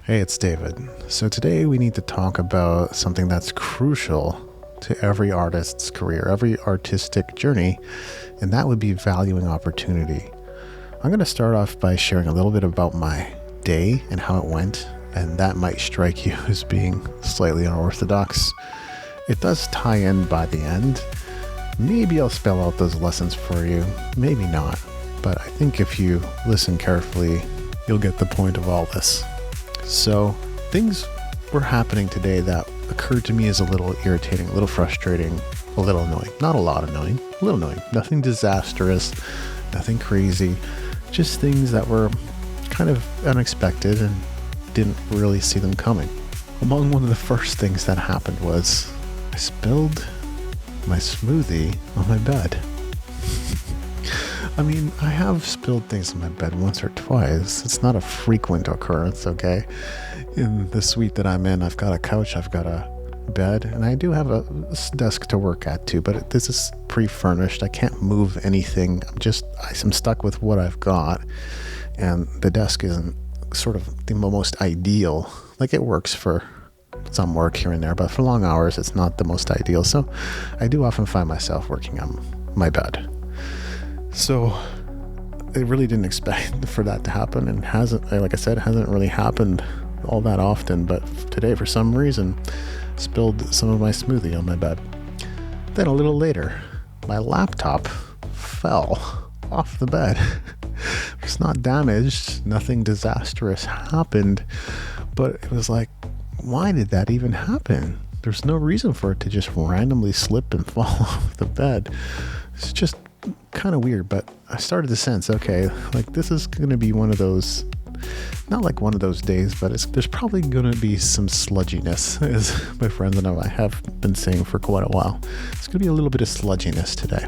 Hey, it's David. So today we need to talk about something that's crucial to every artist's career, every artistic journey, and that would be valuing opportunity. I'm going to start off by sharing a little bit about my day and how it went, and that might strike you as being slightly unorthodox. It does tie in by the end. Maybe I'll spell out those lessons for you, maybe not, but I think if you listen carefully, you'll get the point of all this. So things were happening today that occurred to me as a little irritating, a little frustrating, a little annoying. Not a lot annoying, a little annoying. Nothing disastrous, nothing crazy. Just things that were kind of unexpected and didn't really see them coming. Among one of the first things that happened was I spilled my smoothie on my bed. I mean, I have spilled things on my bed once or twice. It's not a frequent occurrence, okay? In the suite that I'm in, I've got a couch, I've got a bed, and I do have a desk to work at too, but this is pre-furnished. I can't move anything. I'm stuck with what I've got, and the desk isn't sort of the most ideal. Like, it works for some work here and there, but for long hours, it's not the most ideal. So I do often find myself working on my bed. So I really didn't expect for that to happen, and hasn't really happened all that often, but today for some reason spilled some of my smoothie on my bed. Then a little later, my laptop fell off the bed. It's not damaged, nothing disastrous happened, but it was like, why did that even happen? There's no reason for it to just randomly slip and fall off the bed. It's just kind of weird, but I started to sense, okay, like this is going to be one of those, not like one of those days, but there's probably going to be some sludginess, as my friends and I have been saying for quite a while. It's going to be a little bit of sludginess today.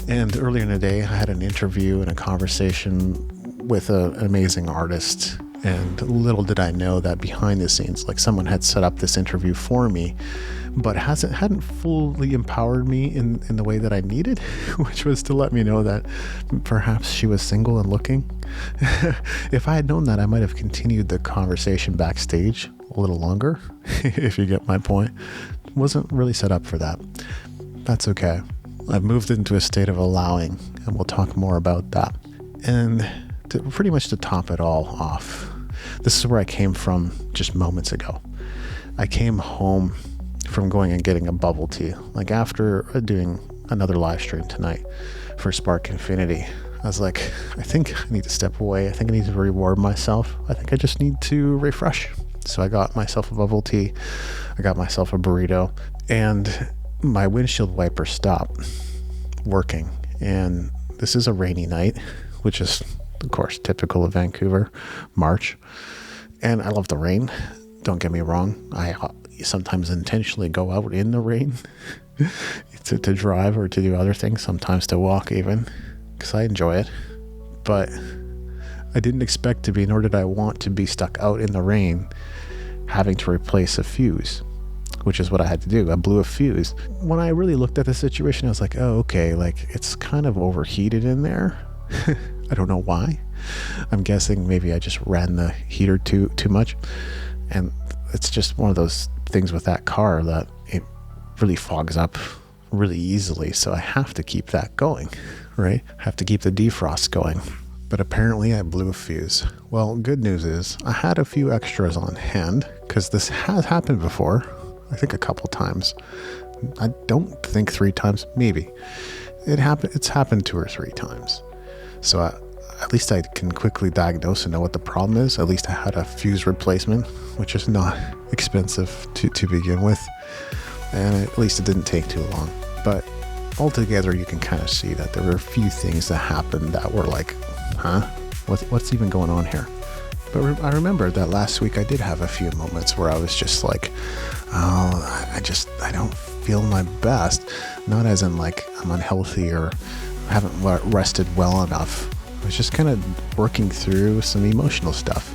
And earlier in the day, I had an interview and a conversation with an amazing artist. And little did I know that behind the scenes, like someone had set up this interview for me, but hadn't fully empowered me in the way that I needed, which was to let me know that perhaps she was single and looking. If I had known that, I might have continued the conversation backstage a little longer, if you get my point. Wasn't really set up for that. That's okay. I've moved into a state of allowing, and we'll talk more about that. And pretty much to top it all off, this is where I came from just moments ago. I came home from going and getting a bubble tea, like after doing another live stream tonight for Spark Infinity. I was like, I think I need to step away. I think I need to reward myself. I think I just need to refresh. So I got myself a bubble tea. I got myself a burrito, and my windshield wiper stopped working. And this is a rainy night, which is, of course, typical of Vancouver, March. And I love the rain. Don't get me wrong. I sometimes intentionally go out in the rain to drive or to do other things, sometimes to walk even, because I enjoy it. But I didn't expect to be, nor did I want to be stuck out in the rain having to replace a fuse, which is what I had to do. I blew a fuse. When I really looked at the situation, I was like, oh, okay, like it's kind of overheated in there. I don't know why. I'm guessing maybe I just ran the heater too much. And it's just one of those things with that car that it really fogs up really easily. So I have to keep that going, right? I have to keep the defrost going. But apparently I blew a fuse. Well, good news is I had a few extras on hand, because this has happened before. I think a couple times. I don't think 3 times, maybe. It's happened 2 or 3 times. So at least I can quickly diagnose and know what the problem is. At least I had a fuse replacement, which is not expensive to begin with. And at least it didn't take too long. But altogether, you can kind of see that there were a few things that happened that were like, huh? What's even going on here? But I remember that last week I did have a few moments where I was just like, oh, I don't feel my best. Not as in like I'm unhealthy or haven't rested well enough. I was just kind of working through some emotional stuff.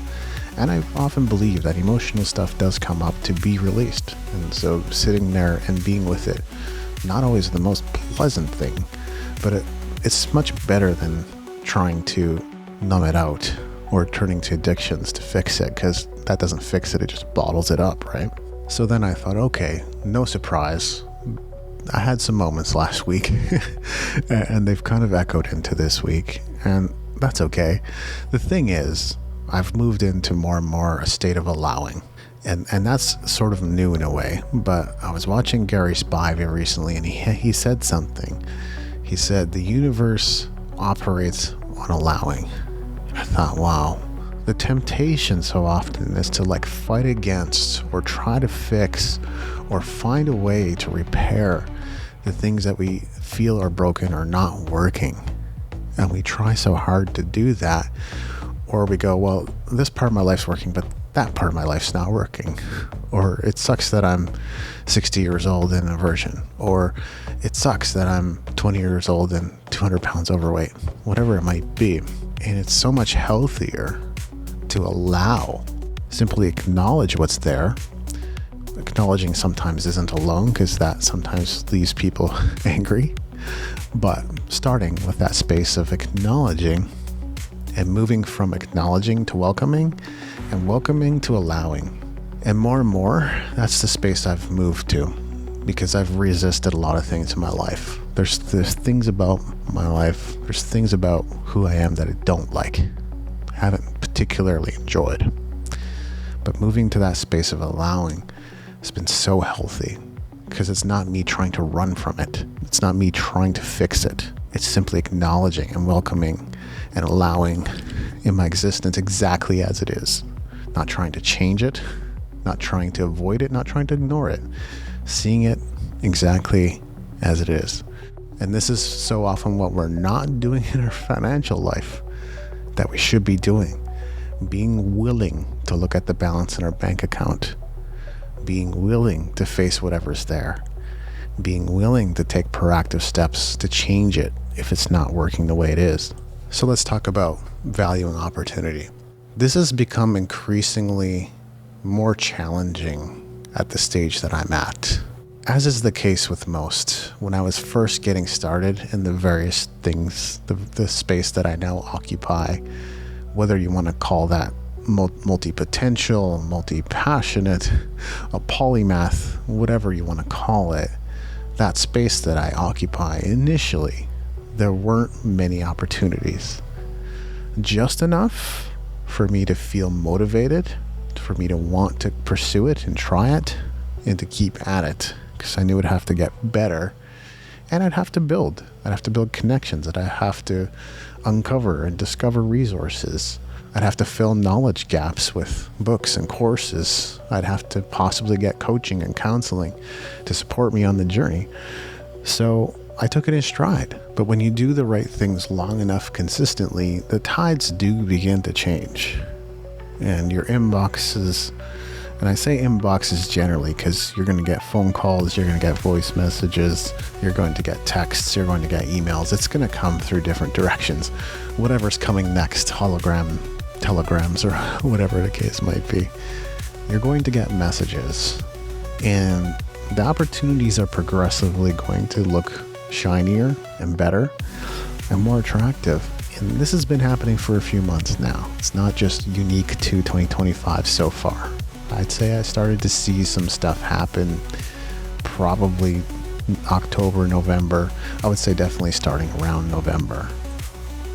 And I often believe that emotional stuff does come up to be released. And so sitting there and being with it, not always the most pleasant thing, but it's much better than trying to numb it out or turning to addictions to fix it, because that doesn't fix it, it just bottles it up, right? So then I thought, okay, no surprise. I had some moments last week and they've kind of echoed into this week, and that's okay. The thing is, I've moved into more and more a state of allowing, and that's sort of new in a way. But I was watching Gary Spivey recently, and he said something. He said the universe operates on allowing. I thought, wow, the temptation so often is to like fight against or try to fix or find a way to repair the things that we feel are broken or not working. And we try so hard to do that. Or we go, well, this part of my life's working, but that part of my life's not working. Or it sucks that I'm 60 years old and a virgin. Or it sucks that I'm 20 years old and 200 pounds overweight. Whatever it might be. And it's so much healthier to allow, simply acknowledge what's there. Acknowledging sometimes isn't alone, because that sometimes leaves people angry. But starting with that space of acknowledging and moving from acknowledging to welcoming, and welcoming to allowing. And more, that's the space I've moved to, because I've resisted a lot of things in my life. There's things about my life, there's things about who I am that I don't like, haven't particularly enjoyed. But moving to that space of allowing has been so healthy, because it's not me trying to run from it. It's not me trying to fix it. It's simply acknowledging and welcoming and allowing in my existence exactly as it is. Not trying to change it, not trying to avoid it, not trying to ignore it. Seeing it exactly as it is. And this is so often what we're not doing in our financial life that we should be doing. Being willing to look at the balance in our bank account. Being willing to face whatever's there. Being willing to take proactive steps to change it if it's not working the way it is. So let's talk about value and opportunity. This has become increasingly more challenging at the stage that I'm at. As is the case with most, when I was first getting started in the various things, the space that I now occupy, whether you want to call that multi-potential, multi-passionate, a polymath, whatever you want to call it, that space that I occupy initially, there weren't many opportunities. Just enough for me to feel motivated, for me to want to pursue it and try it, and to keep at it, because I knew I'd have to get better, and I'd have to build. I'd have to build connections, I'd have to uncover and discover resources. I'd have to fill knowledge gaps with books and courses. I'd have to possibly get coaching and counseling to support me on the journey. So I took it in stride. But when you do the right things long enough consistently, the tides do begin to change. And your inboxes, and I say inboxes generally because you're going to get phone calls, you're going to get voice messages, you're going to get texts, you're going to get emails. It's going to come through different directions. Whatever's coming next, telegrams, or whatever the case might be, you're going to get messages. And the opportunities are progressively going to look shinier and better and more attractive. And this has been happening for a few months now. It's not just unique to 2025 so far. I'd say I started to see some stuff happen probably October, November. I would say definitely starting around November.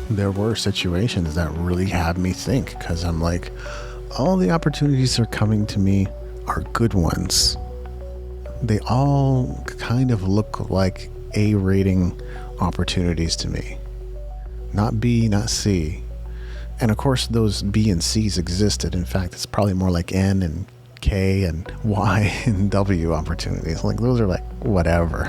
There were situations that really had me think, because I'm like, all the opportunities that are coming to me are good ones. They all kind of look like A rating opportunities to me. Not B, not C. And of course, those B and C's existed. In fact, it's probably more like N and K and Y and W opportunities. Like, those are like, whatever.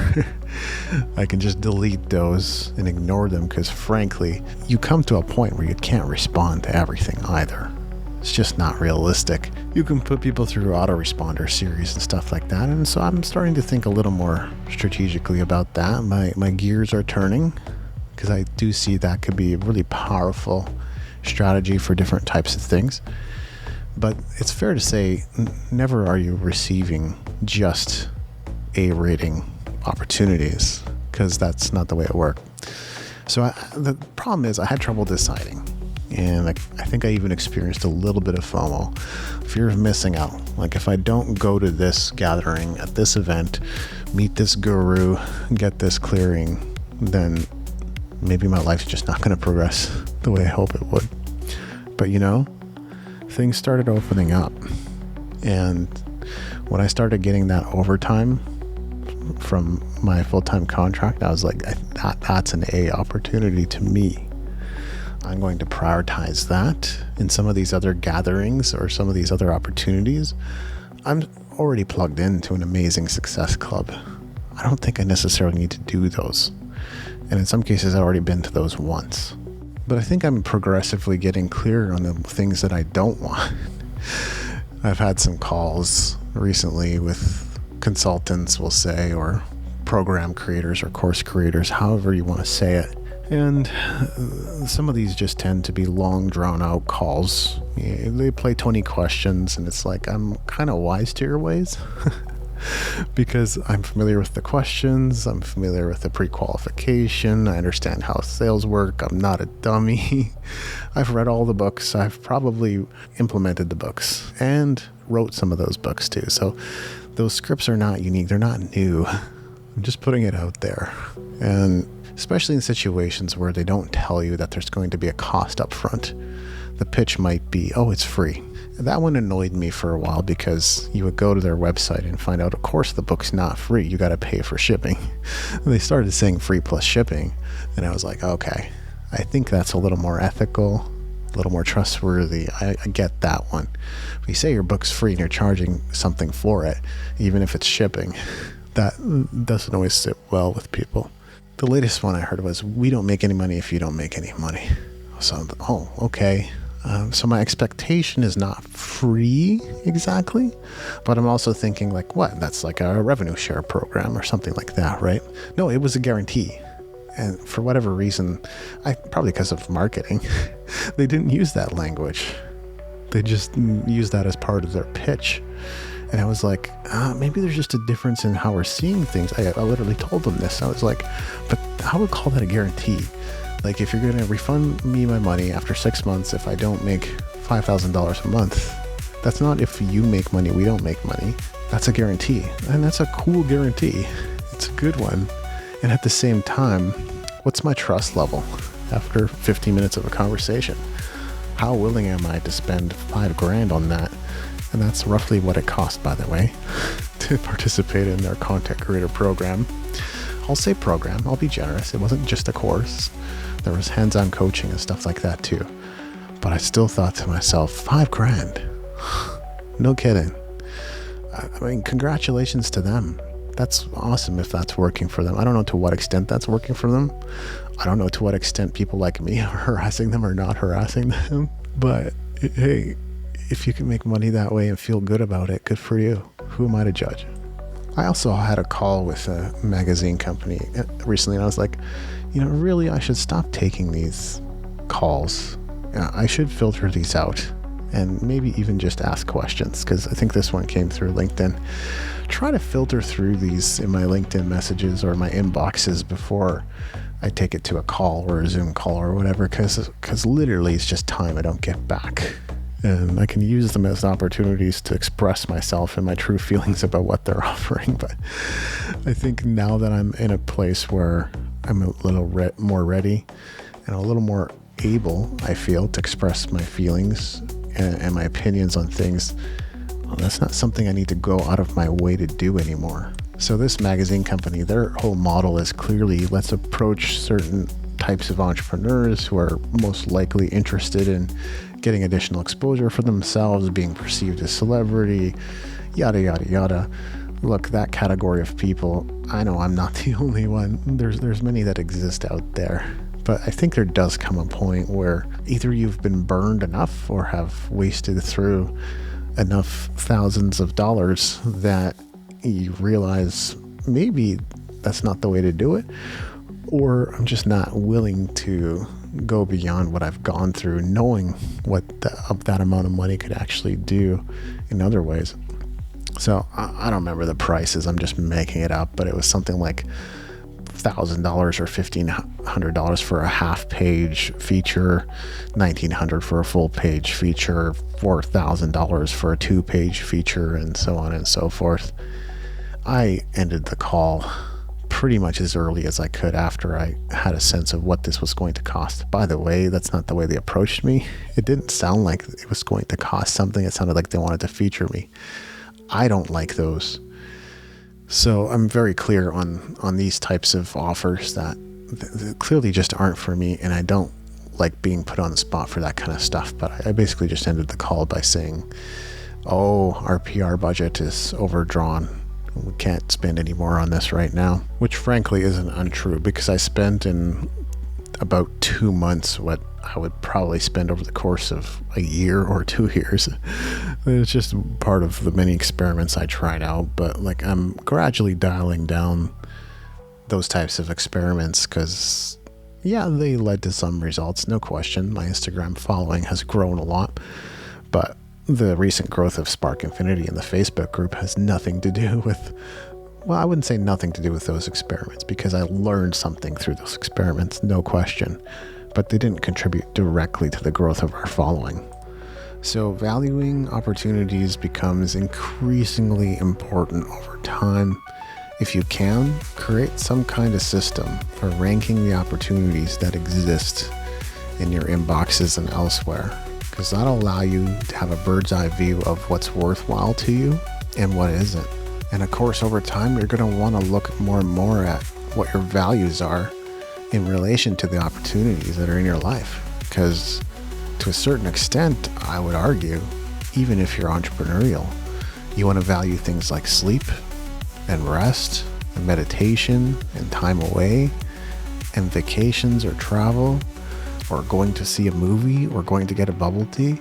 I can just delete those and ignore them, because frankly, you come to a point where you can't respond to everything either. It's just not realistic. You can put people through autoresponder series and stuff like that. And so I'm starting to think a little more strategically about that. My gears are turning, because I do see that could be a really powerful strategy for different types of things. But it's fair to say, never are you receiving just A rating opportunities, because that's not the way it worked. So the problem is, I had trouble deciding. And I think I even experienced a little bit of FOMO, fear of missing out. Like if I don't go to this gathering at this event, meet this guru, get this clearing, then maybe my life's just not going to progress the way I hope it would. But things started opening up. And when I started getting that overtime from my full-time contract, I was like, that's an A opportunity to me. I'm going to prioritize that in some of these other gatherings or some of these other opportunities. I'm already plugged into an amazing success club. I don't think I necessarily need to do those. And in some cases, I've already been to those once. But I think I'm progressively getting clearer on the things that I don't want. I've had some calls recently with consultants, we'll say, or program creators or course creators, however you want to say it. And some of these just tend to be long, drawn-out calls. They play 20 questions, and it's like, I'm kind of wise to your ways because I'm familiar with the questions. I'm familiar with the pre-qualification. I understand how sales work. I'm not a dummy. I've read all the books. I've probably implemented the books and wrote some of those books too. So those scripts are not unique. They're not new. I'm just putting it out there. And especially in situations where they don't tell you that there's going to be a cost up front. The pitch might be, oh, it's free. That one annoyed me for a while because you would go to their website and find out, of course, the book's not free. You got to pay for shipping. And they started saying free plus shipping. And I was like, okay, I think that's a little more ethical, a little more trustworthy. I get that one. If you say your book's free and you're charging something for it, even if it's shipping, that doesn't always sit well with people. The latest one I heard was, we don't make any money if you don't make any money. So, okay. So my expectation is not free exactly, but I'm also thinking like, what? That's like a revenue share program or something like that, right? No, it was a guarantee. And for whatever reason, probably because of marketing, they didn't use that language. They just used that as part of their pitch. And I was like, maybe there's just a difference in how we're seeing things. I literally told them this. I was like, but I would call that a guarantee. Like, if you're going to refund me my money after 6 months if I don't make $5,000 a month, that's not if you make money, we don't make money. That's a guarantee. And that's a cool guarantee. It's a good one. And at the same time, what's my trust level after 15 minutes of a conversation? How willing am I to spend $5,000 on that? And that's roughly what it cost, by the way, to participate in their content creator program. I'll say program, I'll be generous. It wasn't just a course. There was hands-on coaching and stuff like that too. But I still thought to myself, $5,000. No kidding. I mean, congratulations to them. That's awesome if that's working for them. I don't know to what extent that's working for them. I don't know to what extent people like me are harassing them or not harassing them. But hey, if you can make money that way and feel good about it, good for you. Who am I to judge? I also had a call with a magazine company recently, and I was like, really, I should stop taking these calls. I should filter these out and maybe even just ask questions, because I think this one came through LinkedIn. Try to filter through these in my LinkedIn messages or my inboxes before I take it to a call or a Zoom call or whatever, because literally it's just time I don't get back. And I can use them as opportunities to express myself and my true feelings about what they're offering. But I think now that I'm in a place where I'm a little more ready and a little more able, I feel, to express my feelings and my opinions on things, that's not something I need to go out of my way to do anymore. So this magazine company, their whole model is clearly, let's approach certain types of entrepreneurs who are most likely interested in getting additional exposure for themselves, being perceived as celebrity, yada, yada, yada. Look, that category of people, I know I'm not the only one. There's many that exist out there. But I think there does come a point where either you've been burned enough or have wasted through enough thousands of dollars that you realize maybe that's not the way to do it, or I'm just not willing to go beyond what I've gone through, knowing what that amount of money could actually do in other ways. So I don't remember the prices, I'm just making it up, but it was something like $1,000 or $1,500 for a half page feature, $1,900 for a full page feature, $4,000 for a 2-page feature, and so on and so forth. I ended the call pretty much as early as I could after I had a sense of what this was going to cost. By the way, that's not the way they approached me. It didn't sound like it was going to cost something. It sounded like they wanted to feature me. I don't like those. So I'm very clear on these types of offers that clearly just aren't for me, and I don't like being put on the spot for that kind of stuff. But I basically just ended the call by saying, oh, our PR budget is overdrawn. We can't spend any more on this right now, which frankly isn't untrue, because I spent in about 2 months what I would probably spend over the course of a year or 2 years. It's just part of the many experiments I tried out, but like I'm gradually dialing down those types of experiments because, yeah, they led to some results, no question. My Instagram following has grown a lot, but the recent growth of Spark Infinity in the Facebook group has nothing to do with, well, I wouldn't say nothing to do with those experiments, because I learned something through those experiments, no question, but they didn't contribute directly to the growth of our following. So valuing opportunities becomes increasingly important over time. If you can, create some kind of system for ranking the opportunities that exist in your inboxes and elsewhere, because that'll allow you to have a bird's eye view of what's worthwhile to you and what isn't. And of course, over time, you're going to want to look more and more at what your values are in relation to the opportunities that are in your life. Because to a certain extent, I would argue, even if you're entrepreneurial, you want to value things like sleep and rest and meditation and time away and vacations or travel or going to see a movie or going to get a bubble tea.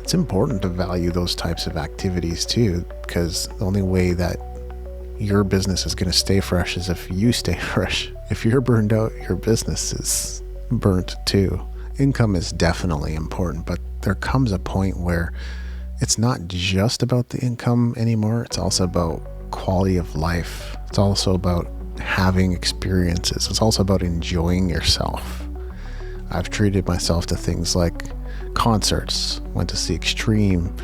It's important to value those types of activities too, because the only way that your business is going to stay fresh is if you stay fresh. If you're burned out, your business is burnt too. Income is definitely important, but there comes a point where it's not just about the income anymore. It's also about quality of life. It's also about having experiences. It's also about enjoying yourself. I've treated myself to things like concerts, went to see Extreme,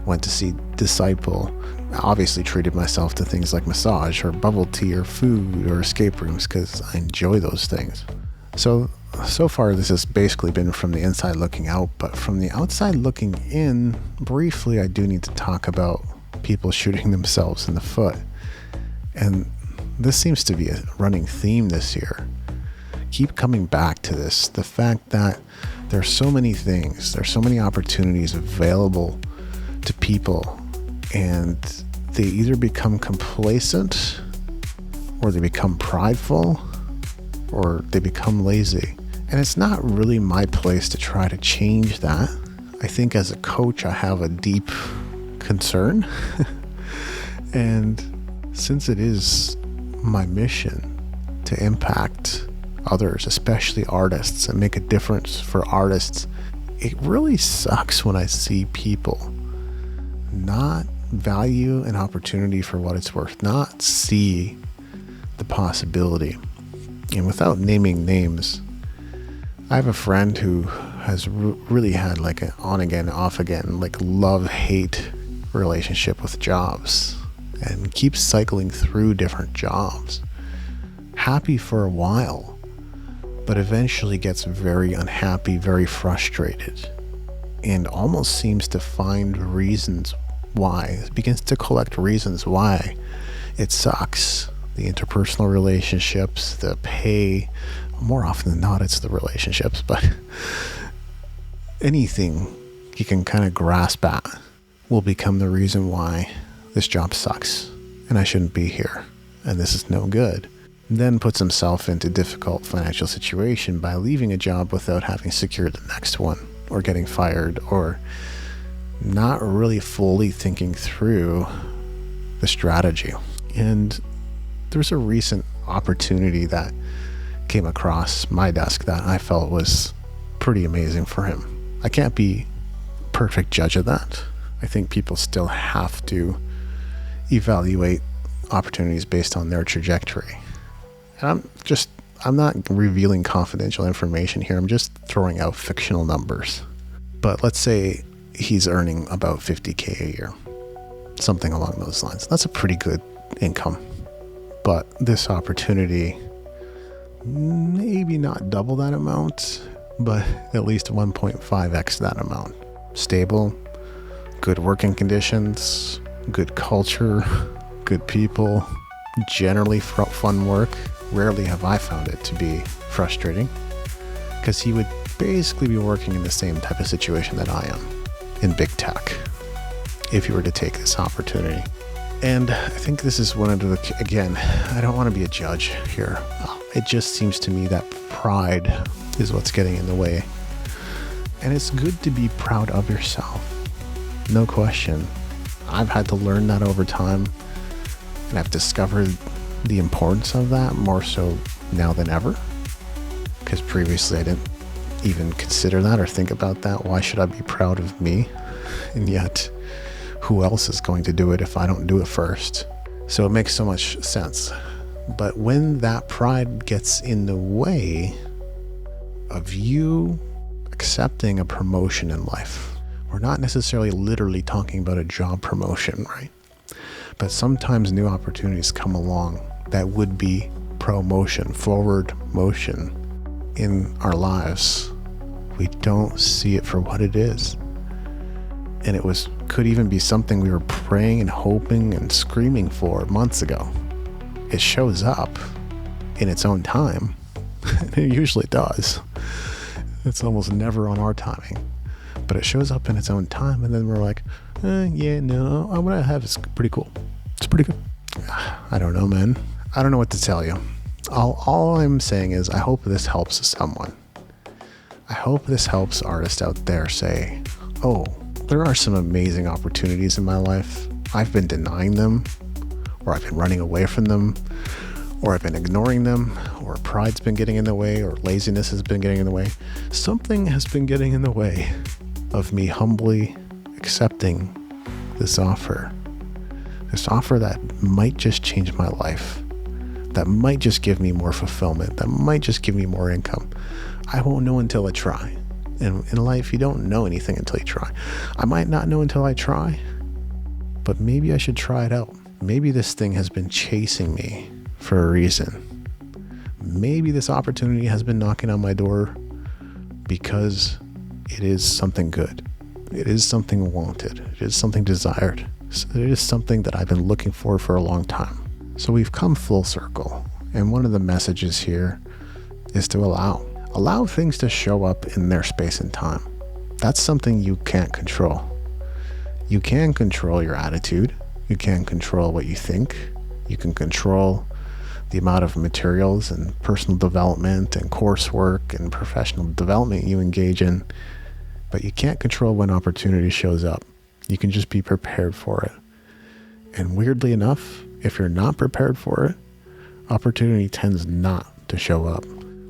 went to see Disciple, obviously treated myself to things like massage or bubble tea or food or escape rooms because I enjoy those things. So far this has basically been from the inside looking out, but from the outside looking in, briefly I do need to talk about people shooting themselves in the foot. And this seems to be a running theme this year. Keep coming back to this, the fact that there's so many things, there's so many opportunities available to people, and they either become complacent or they become prideful or they become lazy. And it's not really my place to try to change that. I think as a coach, I have a deep concern. And since it is my mission to impact others, especially artists, and make a difference for artists, it really sucks when I see people not value an opportunity for what it's worth, not see the possibility. And without naming names, I have a friend who has really had like an on again, off again, like love-hate relationship with jobs, and keeps cycling through different jobs. Happy for a while, but eventually gets very unhappy, very frustrated, and almost seems to find reasons why, begins to collect reasons why it sucks. The interpersonal relationships, the pay, more often than not it's the relationships, but anything he can kind of grasp at will become the reason why this job sucks and I shouldn't be here and this is no good. Then puts himself into difficult financial situation by leaving a job without having secured the next one, or getting fired, or not really fully thinking through the strategy. And there's a recent opportunity that came across my desk that I felt was pretty amazing for him. I can't be a perfect judge of that. I think people still have to evaluate opportunities based on their trajectory. And I'm not revealing confidential information here. I'm just throwing out fictional numbers. But let's say he's earning about $50K a year, something along those lines. That's a pretty good income. But this opportunity, maybe not double that amount, but at least 1.5x that amount. Stable, good working conditions, good culture, good people, generally fun work. Rarely have I found it to be frustrating, because he would basically be working in the same type of situation that I am in big tech if you were to take this opportunity. And I think this is one of the, again, I don't want to be a judge here. It just seems to me that pride is what's getting in the way. And it's good to be proud of yourself. No question. I've had to learn that over time, and I've discovered the importance of that more so now than ever, because previously I didn't even consider that or think about that. Why should I be proud of me? And yet, who else is going to do it if I don't do it first? So it makes so much sense. But when that pride gets in the way of you accepting a promotion in life, we're not necessarily literally talking about a job promotion, right? But sometimes new opportunities come along that would be promotion, forward motion in our lives. We don't see it for what it is. And could even be something we were praying and hoping and screaming for months ago. It shows up in its own time. It usually does. It's almost never on our timing. But it shows up in its own time, and then we're like, what I have is pretty cool. It's pretty good. I don't know, man. I don't know what to tell you. All I'm saying is I hope this helps someone. I hope this helps artists out there say, oh, there are some amazing opportunities in my life. I've been denying them, or I've been running away from them, or I've been ignoring them, or pride's been getting in the way, or laziness has been getting in the way. Something has been getting in the way of me humbly accepting this offer that might just change my life, that might just give me more fulfillment, that might just give me more income. I won't know until I try. And in life, you don't know anything until you try. I might not know until I try, but maybe I should try it out. Maybe this thing has been chasing me for a reason. Maybe this opportunity has been knocking on my door because it is something good. It is something wanted. It is something desired. It is something that I've been looking for a long time. So we've come full circle. And one of the messages here is to allow things to show up in their space and time. That's something you can't control. You can control your attitude. You can control what you think. You can control the amount of materials and personal development and coursework and professional development you engage in. But you can't control when opportunity shows up. You can just be prepared for it. And weirdly enough, if you're not prepared for it, opportunity tends not to show up.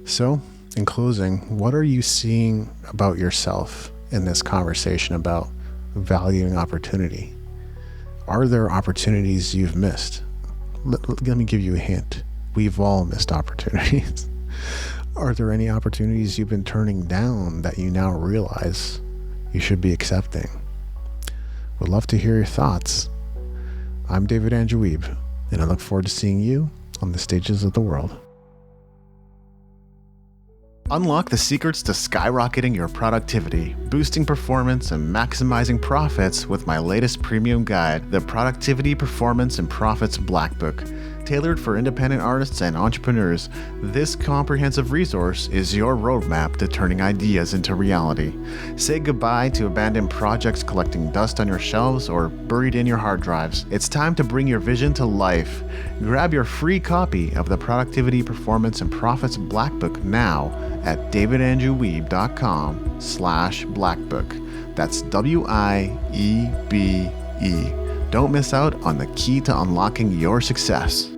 So, in closing, what are you seeing about yourself in this conversation about valuing opportunity? Are there opportunities you've missed? Let me give you a hint. We've all missed opportunities. Are there any opportunities you've been turning down that you now realize you should be accepting? Would love to hear your thoughts. I'm David Andrew Wiebe, and I look forward to seeing you on the stages of the world. Unlock the secrets to skyrocketing your productivity, boosting performance, and maximizing profits with my latest premium guide, the Productivity, Performance, and Profits Black Book. Tailored for independent artists and entrepreneurs, this comprehensive resource is your roadmap to turning ideas into reality. Say goodbye to abandoned projects collecting dust on your shelves or buried in your hard drives. It's time to bring your vision to life. Grab your free copy of the Productivity, Performance, and Profits Black Book now at davidandrewwiebe.com/blackbook. That's WIEBE. Don't miss out on the key to unlocking your success.